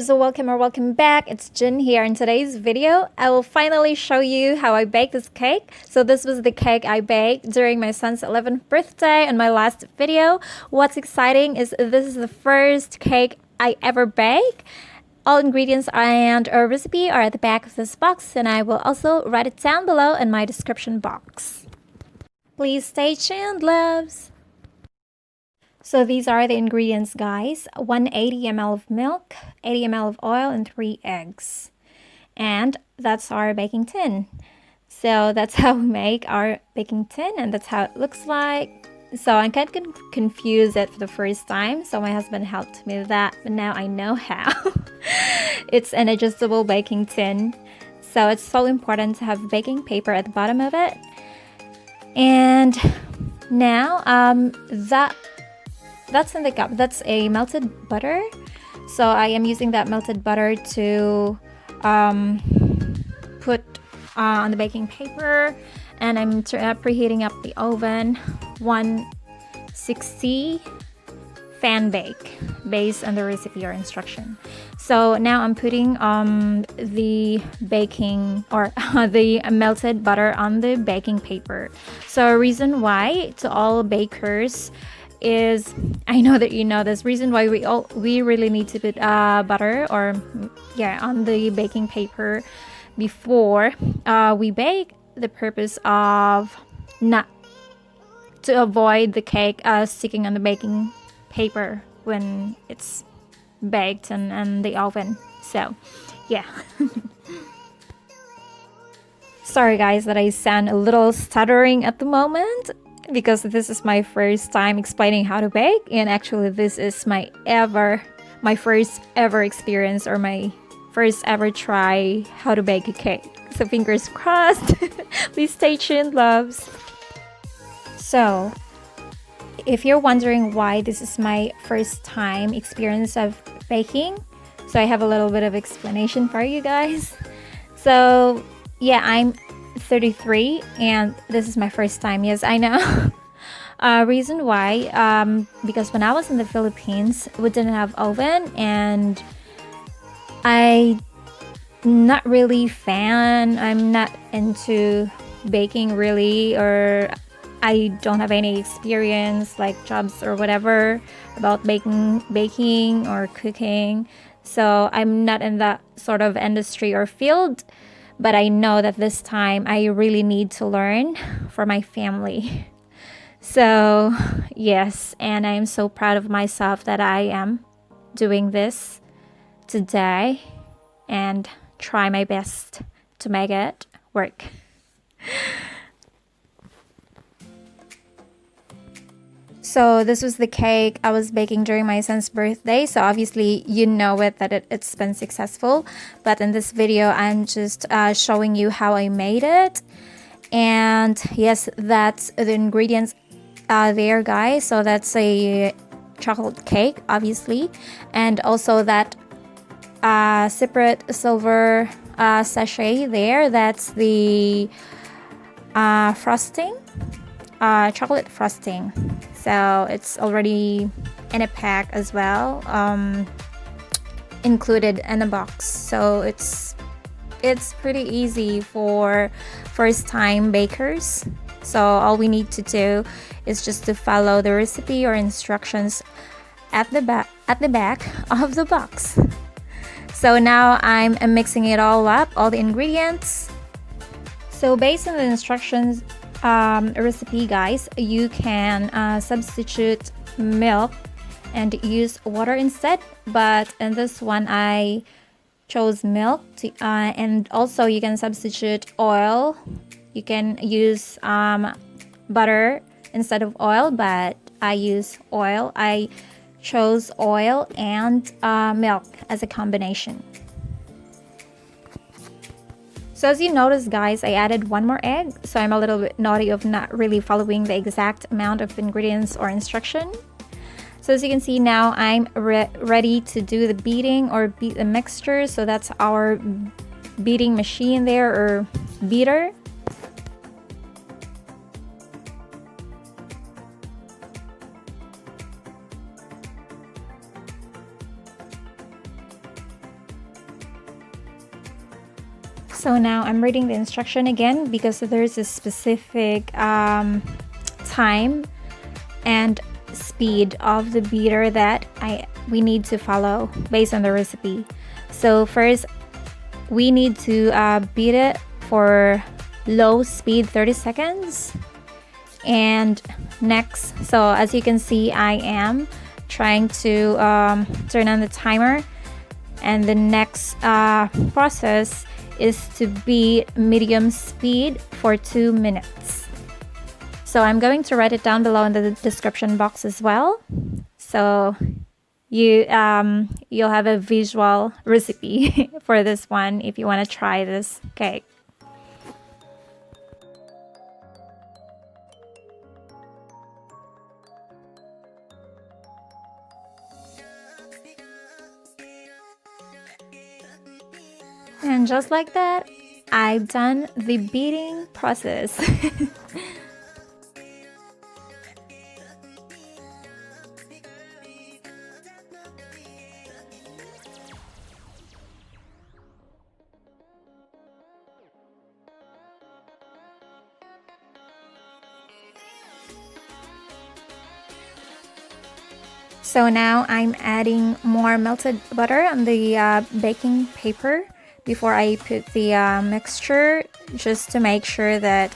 loves, welcome back. It's Jin here. In today's video, I will finally show you how I bake this cake. So this was the cake I baked during my son's 11th birthday in my last video. What's exciting is this is the first cake I ever bake. All ingredients and a recipe are at the back of this box, and I will also write it down below in my description box. Please stay tuned, loves. So these are the ingredients, guys. 180 ml of milk, 80 ml of oil, and 3 eggs. And that's our baking tin. So that's how we make our baking tin, and that's how it looks like. So I kind of confused it for the first time, so my husband helped me with that, but now I know how. It's an adjustable baking tin. So it's so important to have baking paper at the bottom of it. And now that's in the cup. That's a melted butter. So I am using that melted butter to put on the baking paper, and I'm preheating up the oven 160 fan bake based on the recipe or instruction. So now I'm putting the baking or the melted butter on the baking paper. So a reason why to all bakers is, I know that you know this, reason why we really need to put butter or on the baking paper before we bake, the purpose of not to avoid the cake sticking on the baking paper when it's baked and the oven. So yeah. Sorry guys that I sound a little stuttering at the moment, because this is my first time explaining how to bake, and actually this is my first ever experience, or my first ever try how to bake a cake. So fingers crossed. Please stay tuned, loves. So if you're wondering why this is my first time experience of baking, so I have a little bit of explanation for you guys. So yeah, I'm 33 and this is my first time. Yes, I know. Reason why, because when I was in the Philippines, we didn't have oven, and I'm not into baking really, or I don't have any experience like jobs or whatever about baking or cooking. So I'm not in that sort of industry or field. But I know that this time I really need to learn for my family. So yes, and I am so proud of myself that I am doing this today and try my best to make it work. So this was the cake I was baking during my son's birthday. So obviously you know that it's been successful. But in this video, I'm just showing you how I made it. And yes, that's the ingredients there, guys. So that's a chocolate cake, obviously. And also that separate silver sachet there. That's the frosting, chocolate frosting. So it's already in a pack as well, included in a box. So it's pretty easy for first-time bakers. So all we need to do is just to follow the recipe or instructions at the back of the box. So now I'm mixing it all up, all the ingredients. So based on the instructions recipe, guys, you can substitute milk and use water instead, but in this one I chose milk to, and also you can substitute oil. You can use butter instead of oil, but I use oil. I chose oil and milk as a combination. So as you notice, guys, I added one more egg. So I'm a little bit naughty of not really following the exact amount of ingredients or instruction. So as you can see now, I'm ready to do the beating or beat the mixture. So that's our beating machine there, or beater. So now I'm reading the instruction again because there's a specific time and speed of the beater that we need to follow based on the recipe. So first we need to beat it for low speed 30 seconds. And next, so as you can see, I am trying to turn on the timer, and the next process is to beat medium speed for 2 minutes. So I'm going to write it down below in the description box as well, so you'll have a visual recipe for this one if you want to try this cake. And just like that, I've done the beating process. So now I'm adding more melted butter on the baking paper before I put the mixture, just to make sure that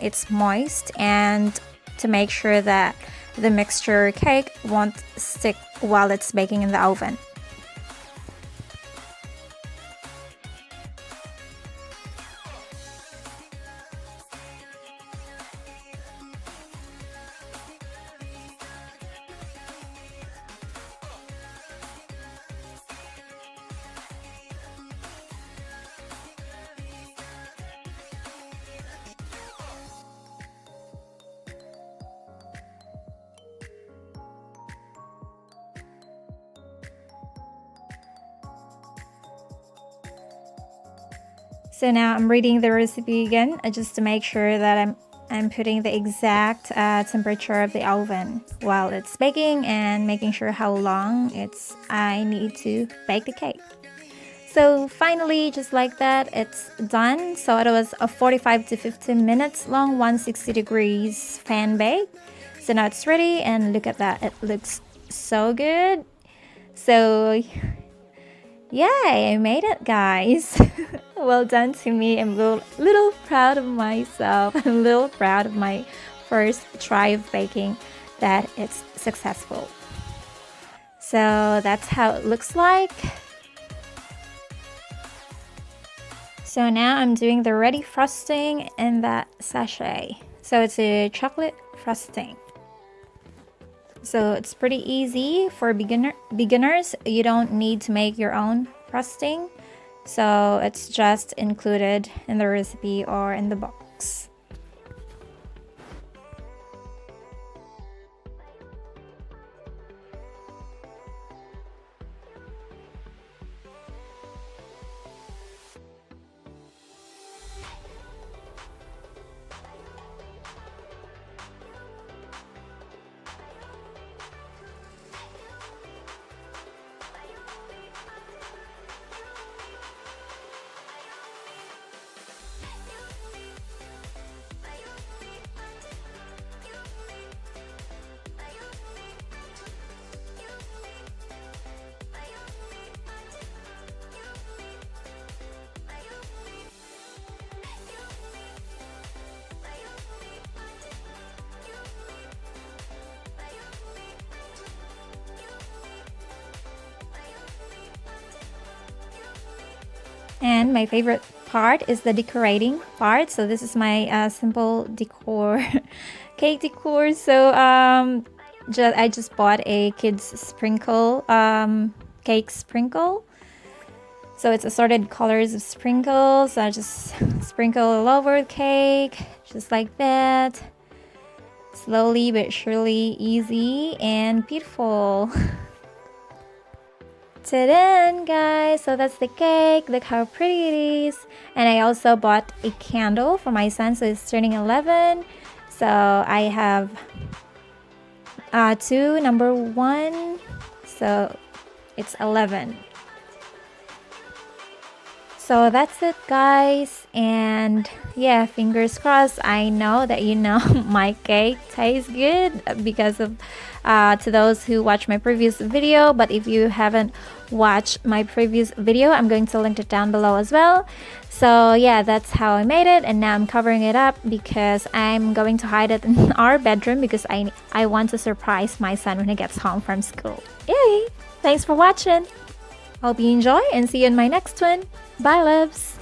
it's moist and to make sure that the mixture cake won't stick while it's baking in the oven. So now I'm reading the recipe again, just to make sure that I'm putting the exact temperature of the oven while it's baking, and making sure how long I need to bake the cake. So finally, just like that, it's done. So it was a 45 to 50 minutes long, 160 degrees fan bake. So now it's ready, and look at that, it looks so good. So yay, I made it, guys. Well done to me. I'm a little proud of myself. I'm a little proud of my first try of baking, that it's successful. So that's how it looks like. So now I'm doing the ready frosting in that sachet. So it's a chocolate frosting. So it's pretty easy for beginners. You don't need to make your own frosting. So it's just included in the recipe or in the box. And my favorite part is the decorating part. So this is my simple decor, cake decor. So I just bought a kids sprinkle, cake sprinkle. So it's assorted colors of sprinkles. So I just sprinkle all over the cake, just like that. Slowly but surely, easy and beautiful. Ta-da, guys! So that's the cake. Look how pretty it is. And I also bought a candle for my son, so he's turning 11. So I have two, number 1. So it's 11. So So that's it, guys. And yeah, fingers crossed. I know that you know my cake tastes good because of to those who watch my previous video. But if you haven't watched my previous video, I'm going to link it down below as well. So yeah, that's how I made it, and now I'm covering it up because I'm going to hide it in our bedroom because I want to surprise my son when he gets home from school. Yay! Thanks for watching. Hope you enjoy and see you in my next one. Bye, loves!